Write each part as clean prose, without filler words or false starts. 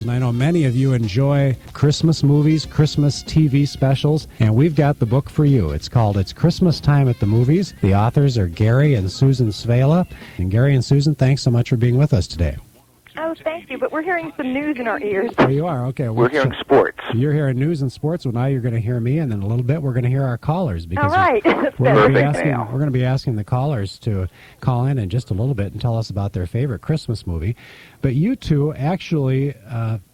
And I know many of you enjoy Christmas movies, Christmas TV specials, and we've got the book for you. It's called It's Christmastime at the Movies. The authors are Gary and Susan Svehla. And Gary and Susan, thanks so much for being with us today. Oh, thank you, but we're hearing some news in our ears. Oh, you are? Okay. We're hearing sports. You're hearing news and sports. Well, now you're going to hear me, and in a little bit we're going to hear our callers. All right. We're going to be asking the callers to call in just a little bit and tell us about their favorite Christmas movie. But you two actually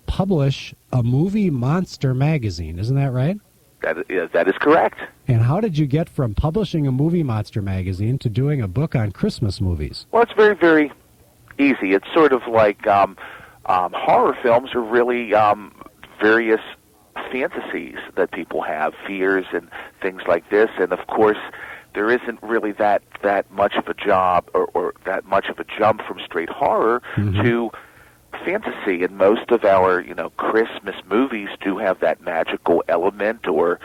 publish a movie monster magazine. Isn't that right? That is correct. And how did you get from publishing a movie monster magazine to doing a book on Christmas movies? Well, it's very, very easy. It's sort of like horror films are really various fantasies that people have, fears and things like this. And, of course, there isn't really that much of a job or that much of a jump from straight horror to fantasy. And most of our, Christmas movies do have that magical element or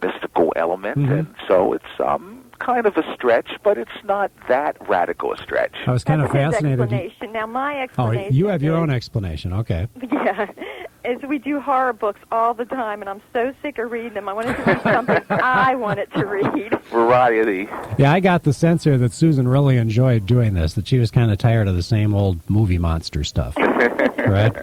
mystical element. And so it's kind of a stretch, but it's not that radical a stretch. I was kind of fascinated. Explanation. Now, my explanation. Oh, you have your own explanation. Okay. Yeah. Is we do horror books all the time, and I'm so sick of reading them. I wanted to read something I wanted to read. Variety. Yeah, I got the sense here that Susan really enjoyed doing this, that she was kind of tired of the same old movie monster stuff. Right?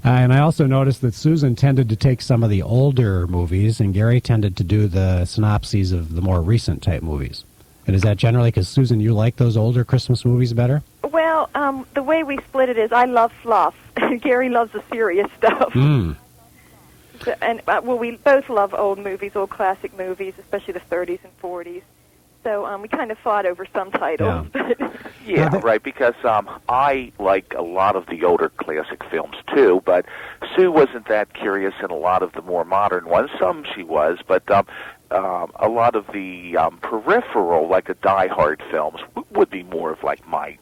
And I also noticed that Susan tended to take some of the older movies, and Gary tended to do the synopses of the more recent type movies. And is that generally because, Susan, you like those older Christmas movies better? Well, the way we split it is I love fluff. Gary loves the serious stuff. So, and we both love old movies, old classic movies, especially the 30s and 40s. So we kind of fought over some titles. Yeah, right, because I like a lot of the older classic films, too, but Sue wasn't that curious in a lot of the more modern ones. Some she was, but a lot of the peripheral, like the Die Hard films, would be more of like my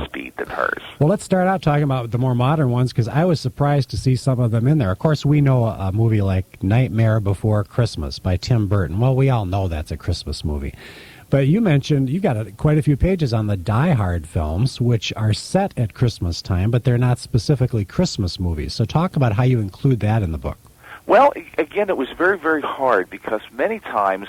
speed than hers. Well, let's start out talking about the more modern ones, because I was surprised to see some of them in there. Of course, we know a movie like Nightmare Before Christmas by Tim Burton. Well, we all know that's a Christmas movie. But you mentioned you got quite a few pages on the Die Hard films, which are set at Christmas time, but they're not specifically Christmas movies. So talk about how you include that in the book. Well, again, it was very, very hard because many times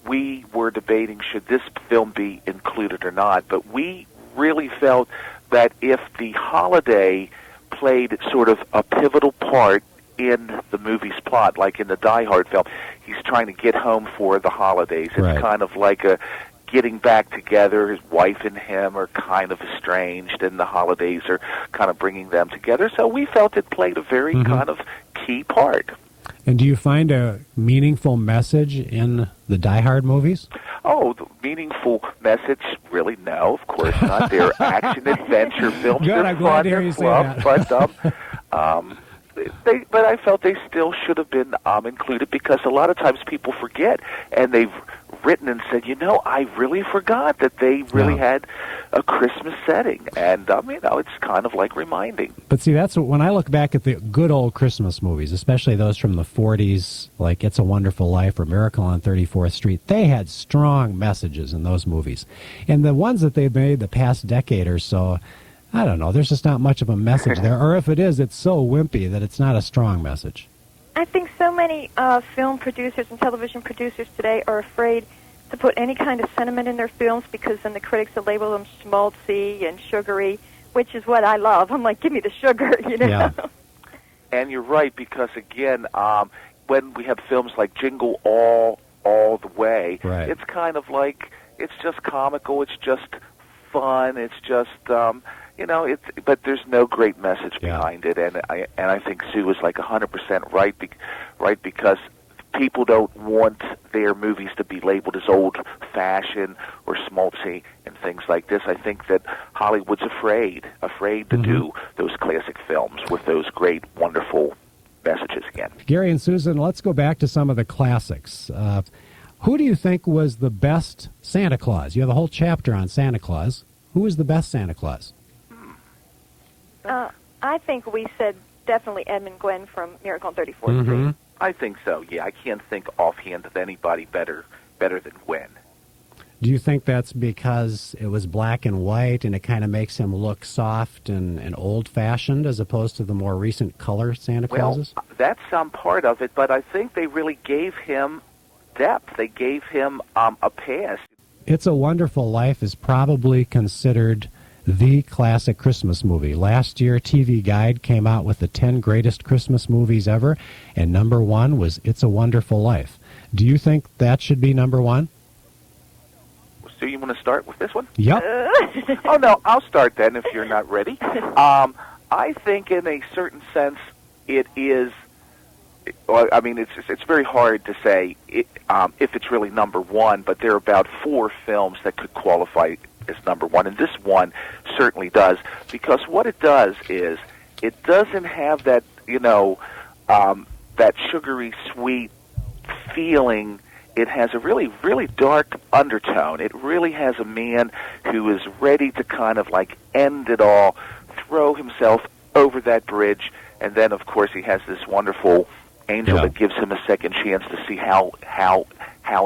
we were debating should this film be included or not, but we really felt that if the holiday played sort of a pivotal part in the movie's plot, like in the Die Hard film, he's trying to get home for the holidays. It's kind of like a getting back together. His wife and him are kind of estranged, and the holidays are kind of bringing them together. So we felt it played a very kind of key part. And do you find a meaningful message in the Die Hard movies? Oh, the meaningful message? Really, no, of course not. They're action-adventure films. Good, I'm glad to hear you say that. But I felt they still should have been included because a lot of times people forget, and they've written and said, I really forgot that they really had a Christmas setting, and it's kind of like reminding. But see, that's when I look back at the good old Christmas movies, especially those from the 40s, like It's a Wonderful Life or Miracle on 34th Street, they had strong messages in those movies. And the ones that they've made the past decade or so, I don't know, there's just not much of a message there. Or if it is, it's so wimpy that it's not a strong message. I think so many film producers and television producers today are afraid to put any kind of sentiment in their films because then the critics will label them schmaltzy and sugary, which is what I love. I'm like, give me the sugar, Yeah. And you're right, because, again, when we have films like Jingle All the Way, it's kind of like, it's just comical, it's just fun, it's just... but there's no great message behind it, and I think Sue was like 100% right because people don't want their movies to be labeled as old-fashioned or schmaltzy and things like this. I think that Hollywood's afraid to do those classic films with those great, wonderful messages again. Gary and Susan, let's go back to some of the classics. Who do you think was the best Santa Claus? You have a whole chapter on Santa Claus. Who was the best Santa Claus? I think we said definitely Edmund Gwenn from Miracle on 34th Street. I think so, yeah. I can't think offhand of anybody better than Gwen. Do you think that's because it was black and white and it kind of makes him look soft and old-fashioned as opposed to the more recent color Santa Clauses? Well, that's some part of it, but I think they really gave him depth. They gave him a past. It's a Wonderful Life is probably considered the classic Christmas movie. Last year, TV Guide came out with the 10 greatest Christmas movies ever, and number one was It's a Wonderful Life. Do you think that should be number one? So you want to start with this one? Yep. Oh, no, I'll start then if you're not ready. I think in a certain sense it is, well, I mean, it's very hard to say if it's really number one, but there are about 4 films that could qualify as number one, and this one certainly does, because what it does is it doesn't have that, that sugary sweet feeling. It has a really, really dark undertone. It really has a man who is ready to kind of like end it all, throw himself over that bridge, and then, of course, he has this wonderful angel that gives him a second chance to see how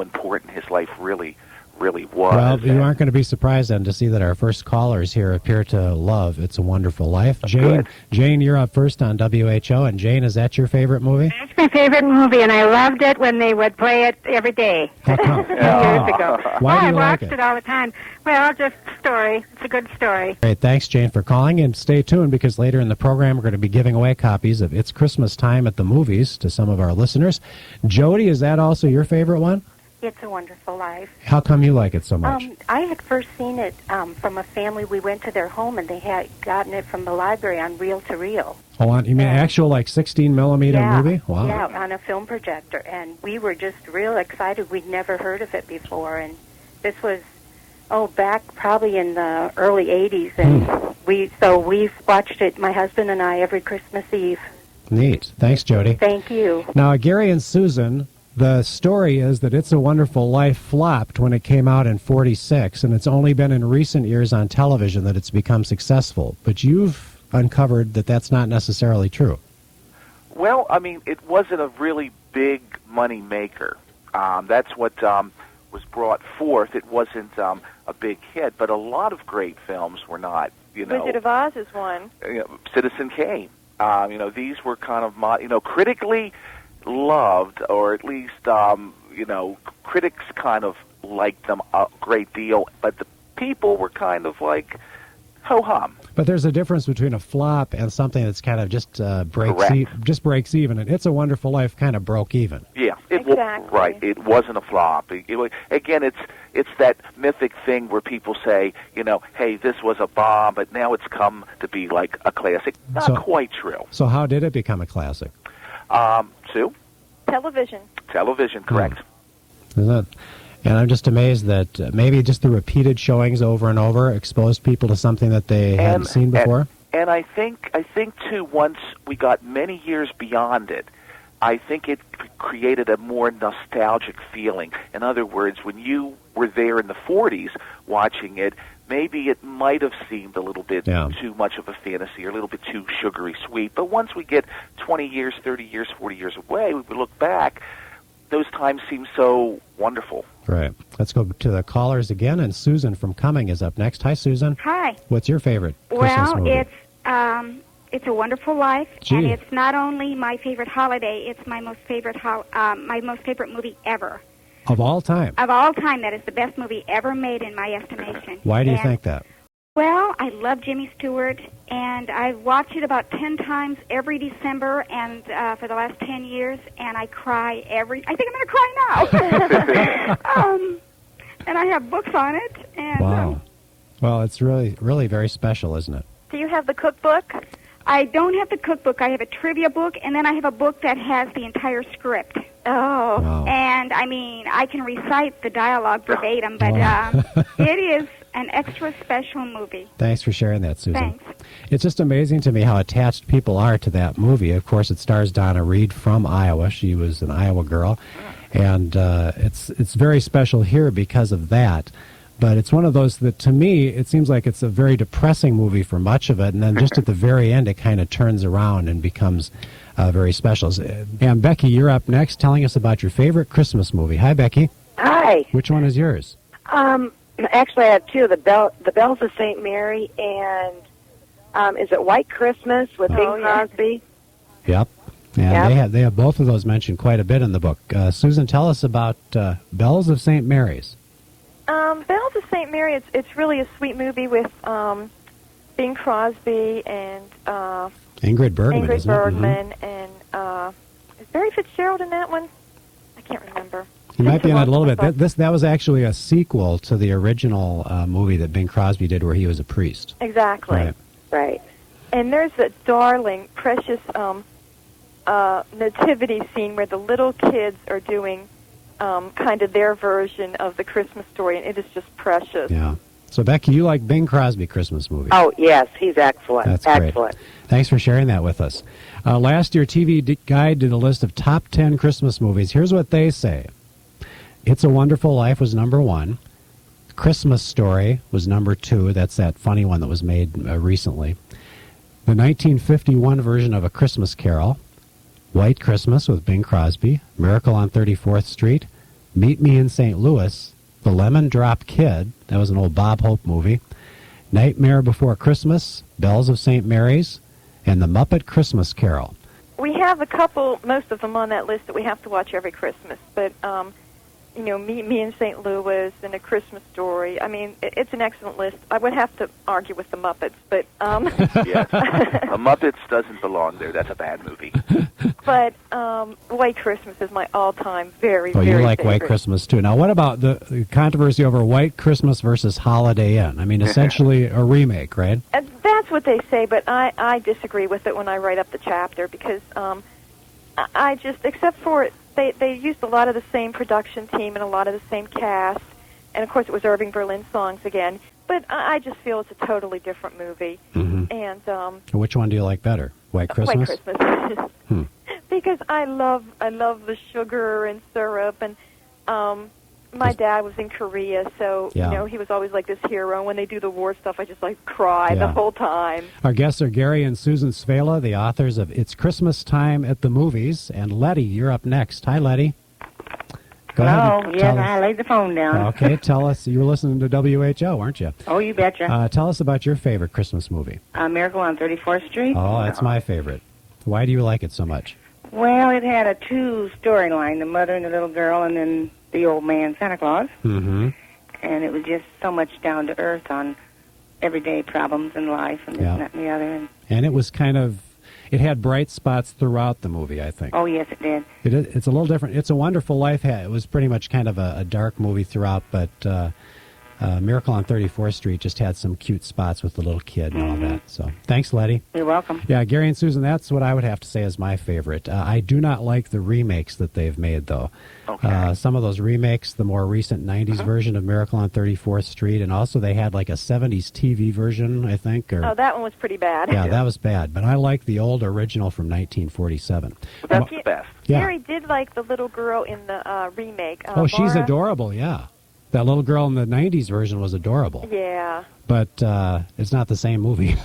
important his life really was. Well, you aren't going to be surprised then to see that our first callers here appear to love It's a Wonderful Life. Jane, you're up first on WHO, and Jane, is that your favorite movie? That's my favorite movie, and I loved it when they would play it every day. How come? Years ago. Why do you I like watched it all the time. Well, just a story. It's a good story. Great, thanks, Jane, for calling, and stay tuned because later in the program we're going to be giving away copies of It's Christmastime at the Movies to some of our listeners. Jody, is that also your favorite one? It's a Wonderful Life. How come you like it so much? I had first seen it from a family. We went to their home, and they had gotten it from the library on reel-to-reel. Oh, you mean actual, 16-millimeter movie? Wow. Yeah, on a film projector. And we were just real excited. We'd never heard of it before. And this was, back probably in the early 80s. And we've watched it, my husband and I, every Christmas Eve. Neat. Thanks, Jody. Thank you. Now, Gary and Susan, the story is that It's a Wonderful Life flopped when it came out in 1946, and it's only been in recent years on television that it's become successful. But you've uncovered that that's not necessarily true. Well, I mean, it wasn't a really big money maker. That's what was brought forth. It wasn't a big hit, but a lot of great films were not. Wizard of Oz is one. Citizen Kane. These were kind of critically loved, or at least critics kind of liked them a great deal, but the people were kind of like ho-hum. But there's a difference between a flop and something that's kind of just breaks even. And It's a Wonderful Life kind of broke even. Yeah, exactly. Right. It wasn't a flop. Again, it's that mythic thing where people say, hey, this was a bomb, but now it's come to be like a classic. Not quite true. So how did it become a classic? Sue? Television, correct. Isn't it? And I'm just amazed that maybe just the repeated showings over and over exposed people to something that they hadn't seen before. And I think too, once we got many years beyond it, I think it created a more nostalgic feeling. In other words, when you were there in the 40s watching it, maybe it might have seemed a little bit too much of a fantasy or a little bit too sugary sweet. But once we get 20 years, 30 years, 40 years away, we look back, those times seem so wonderful. Right. Let's go to the callers again, and Susan from Cumming is up next. Hi, Susan. Hi. What's your favorite Christmas movie? It's a Wonderful Life, Gee. and it's not only my favorite holiday, it's my most favorite movie ever. Of all time? Of all time, that is the best movie ever made in my estimation. Why do you think that? Well, I love Jimmy Stewart, and I've watched it about 10 times every December and for the last 10 years, and I cry I think I'm going to cry now. And I have books on it. And, wow. Well, it's really, really very special, isn't it? Do you have the cookbook? I don't have the cookbook. I have a trivia book, and then I have a book that has the entire script. Oh. Wow. And, I can recite the dialogue verbatim, but it is an extra special movie. Thanks for sharing that, Susan. Thanks. It's just amazing to me how attached people are to that movie. Of course, it stars Donna Reed from Iowa. She was an Iowa girl, and it's very special here because of that. But it's one of those that, to me, it seems like it's a very depressing movie for much of it, and then just at the very end, it kind of turns around and becomes very special. And Becky, you're up next, telling us about your favorite Christmas movie. Hi, Becky. Hi. Which one is yours? Actually, I have two: the Bells of St. Mary, and is it White Christmas with Bing Crosby? Yep. And they have both of those mentioned quite a bit in the book. Susan, tell us about Bells of St. Mary's. Bells of St. Mary, it's really a sweet movie with Bing Crosby and Ingrid Bergman, Ingrid Bergman, and is Barry Fitzgerald in that one? I can't remember. He might be in it a little bit. That was actually a sequel to the original movie that Bing Crosby did where he was a priest. Exactly. Right. And there's a darling, precious nativity scene where the little kids are doing kind of their version of the Christmas story, and it is just precious. Yeah. So, Becky, you like Bing Crosby Christmas movies? Oh, yes, he's excellent. That's excellent. Great. Thanks for sharing that with us. Last year, TV Guide did a list of top 10 Christmas movies. Here's what they say. It's a Wonderful Life was number 1. Christmas Story was number 2. That's that funny one that was made recently. The 1951 version of A Christmas Carol. White Christmas with Bing Crosby. Miracle on 34th Street. Meet Me in St. Louis. The Lemon Drop Kid. That was an old Bob Hope movie. Nightmare Before Christmas. Bells of St. Mary's. And The Muppet Christmas Carol. We have a couple, most of them on that list that we have to watch every Christmas, but Meet Me in St. Louis and A Christmas Story. I mean, it's an excellent list. I would have to argue with the Muppets, but yes, The Muppets doesn't belong there. That's a bad movie. But White Christmas is my all-time very, very you like favorite. White Christmas too. Now, what about the controversy over White Christmas versus Holiday Inn? I mean, essentially a remake, right? That's what they say, but I disagree with it when I write up the chapter because I just, except for they used a lot of the same production team and a lot of the same cast, and of course it was Irving Berlin songs again. But I just feel it's a totally different movie. Mm-hmm. And which one do you like better, White Christmas? White Christmas, because I love the sugar and syrup, and my dad was in Korea, so he was always like this hero. When they do the war stuff, I just cry the whole time. Our guests are Gary and Susan Svehla, the authors of It's Christmas Time at the Movies, and Letty, you're up next. Hi, Letty. Go ahead. Yes, I laid the phone down. Okay, tell us. You were listening to WHO, weren't you? Oh, you betcha. Tell us about your favorite Christmas movie. Miracle on 34th Street. Oh, that's my favorite. Why do you like it so much? Well, it had a two storyline, the mother and the little girl, and then the old man, Santa Claus. Mm-hmm. And it was just so much down to earth on everyday problems in life and this and that and the other. And it was it had bright spots throughout the movie, I think. Oh, yes, it did. It's a little different. It's a Wonderful Life. It was pretty much kind of a dark movie throughout, but Miracle on 34th Street just had some cute spots with the little kid and all that. So thanks, Letty. You're welcome. Yeah, Gary and Susan, that's what I would have to say is my favorite. I do not like the remakes that they've made, though. Okay. Some of those remakes, the more recent 90s version of Miracle on 34th Street, and also they had like a 70s TV version, I think. Oh, that one was pretty bad. Yeah, that was bad. But I like the old original from 1947. That's the best. Yeah. Gary did like the little girl in the remake. She's Laura. adorable, yeah. That little girl in the 90s version was adorable. Yeah. But it's not the same movie.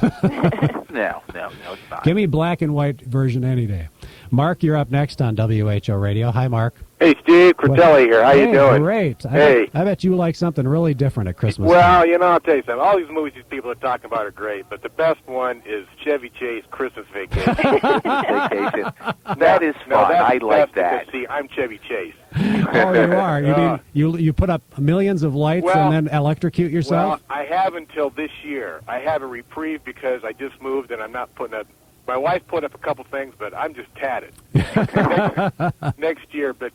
No, it's not. Give me black and white version any day. Mark, you're up next on WHO Radio. Hi, Mark. Hey, Steve, Critelli here. How you doing? Great. Hey. I bet you like something really different at Christmas. Well, I'll tell you something. All these movies these people are talking about are great, but the best one is Chevy Chase Christmas Vacation. Vacation. That is fun. I like that. Because, see, I'm Chevy Chase. Oh, you are. You put up millions of lights and then electrocute yourself? Well, I have until this year. I have a reprieve because I just moved and I'm not putting up. My wife put up a couple things, but I'm just tatted. Next year, but...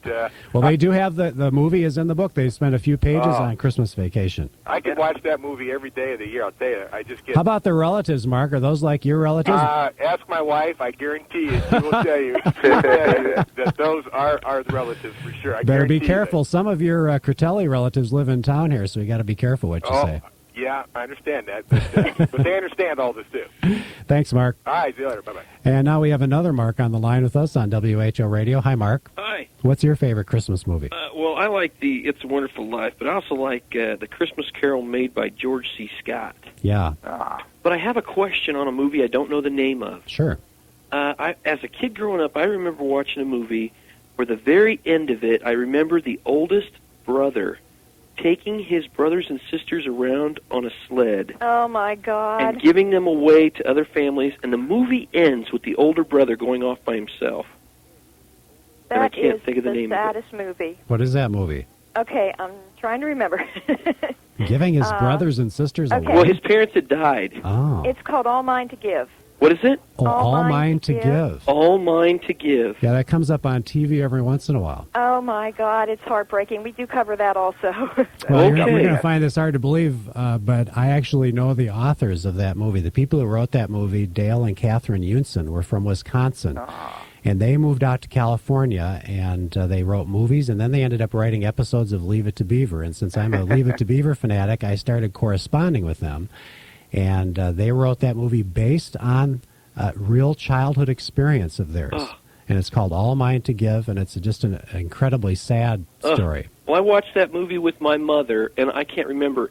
well, they do have the movie is in the book. They spent a few pages on Christmas Vacation. I can watch that movie every day of the year, I'll tell you. I just get... How about the relatives, Mark? Are those like your relatives? Ask my wife. I guarantee you. She will tell you that those are the relatives for sure. Better be careful. Some of your Critelli relatives live in town here, so you got to be careful what you say. Yeah, I understand that, but they understand all this, too. Thanks, Mark. All right, see you later. Bye-bye. And now we have another Mark on the line with us on WHO Radio. Hi, Mark. Hi. What's your favorite Christmas movie? Well, I like the It's a Wonderful Life, but I also like the Christmas Carol made by George C. Scott. Yeah. But I have a question on a movie I don't know the name of. Sure. As a kid growing up, I remember watching a movie where the very end of it, I remember the oldest brother taking his brothers and sisters around on a sled Oh, my God. and giving them away to other families, and the movie ends with the older brother going off by himself. And I That can't is think of the name of it. saddest movie. What is that movie? Okay, I'm trying to remember. Giving his brothers and sisters away? Well, his parents had died. Oh. It's called All Mine to Give. What is it? Oh, All Mine to Give. All Mine to Give. Yeah, that comes up on TV every once in a while. Oh, my God, it's heartbreaking. We do cover that also. Well, you're going to find this hard to believe, but I actually know the authors of that movie. The people who wrote that movie, Dale and Catherine Unson, were from Wisconsin. And they moved out to California, and they wrote movies, and then they ended up writing episodes of Leave It to Beaver. And since I'm a Leave It to Beaver fanatic, I started corresponding with them. And they wrote that movie based on a real childhood experience of theirs. And it's called All Mine to Give, and it's just an incredibly sad story. Well, I watched that movie with my mother, and I can't remember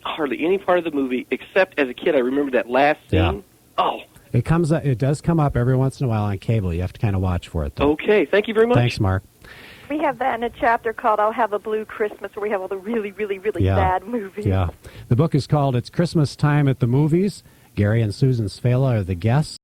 hardly any part of the movie, except as a kid I remember that last scene. Yeah. Oh. It does come up every once in a while on cable. You have to kind of watch for it, though. Okay, thank you very much. Thanks, Mark. We have that in a chapter called I'll Have a Blue Christmas, where we have all the really, really, really sad movies. Yeah. The book is called It's Christmas Time at the Movies. Gary and Susan Svehla are the guests.